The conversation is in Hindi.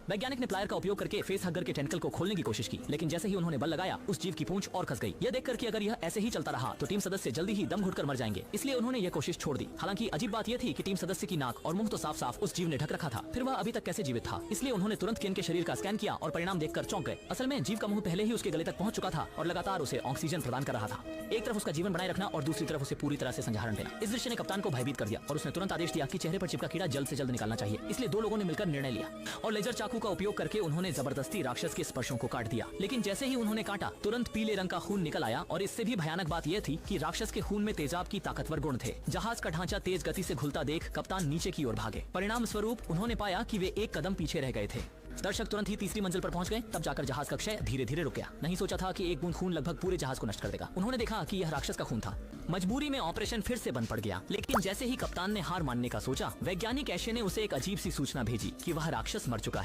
वैज्ञानिक ने प्लायर का उपयोग करके फेस हगर के टेंटकल को खोलने की कोशिश की, लेकिन जैसे ही उन्होंने बल लगाया उस जीव की पूंछ और खस गई। यह देखकर कि अगर यह ऐसे ही चलता रहा तो टीम सदस्य जल्दी ही दम घुटकर मर जाएंगे, इसलिए उन्होंने यह कोशिश छोड़ दी। हालांकि अजीब बात यह थी कि टीम सदस्य की नाक और मुंह तो साफ साफ उस जीव ने ढक रखा था, फिर वह अभी तक कैसे जीवित था। इसलिए उन्होंने तुरंत केन के शरीर का स्कैन किया और परिणाम देखकर चौंक गए। असल में जीव का मुंह पहले ही उसके गले तक पहुंच चुका था और लगातार उसे ऑक्सीजन प्रदान कर रहा था। एक तरफ उसका जीवन बनाए रखना और दूसरी तरफ उसे पूरी तरह से संजारण देना। इस दृश्य ने कप्तान को भयभीत कर दिया और उसने तुरंत आदेश दिया कि चेहरे पर चिपका कीड़ा जल्द से जल्द निकालना चाहिए। इसलिए दो लोगों ने मिलकर निर्णय लिया और लेजर चाकू का उपयोग करके उन्होंने जबरदस्ती राक्षस के स्पर्शों को काट दिया। लेकिन जैसे ही उन्होंने काटा तुरंत पीले रंग का खून निकल आया और इससे भी भयानक बात यह थी कि राक्षस के खून में तेजाब की ताकतवर गुण थे। जहाज का ढांचा तेज गति से घुलता देख कप्तान नीचे की ओर भागे। परिणाम स्वरूप उन्होंने पाया कि वे एक कदम पीछे रह गए थे। दर्शक तुरंत ही तीसरी मंजिल पर पहुंच गए। तब जाकर जहाज का क्षय धीरे धीरे रुक गया। नहीं सोचा था कि एक बूंद खून लगभग पूरे जहाज को नष्ट कर देगा। उन्होंने देखा कि यह राक्षस का खून था। मजबूरी में ऑपरेशन फिर से बंद पड़ गया, लेकिन जैसे ही कप्तान ने हार मानने का सोचा, वैज्ञानिक एशे ने उसे एक अजीब सी सूचना भेजी कि वह राक्षस मर चुका है।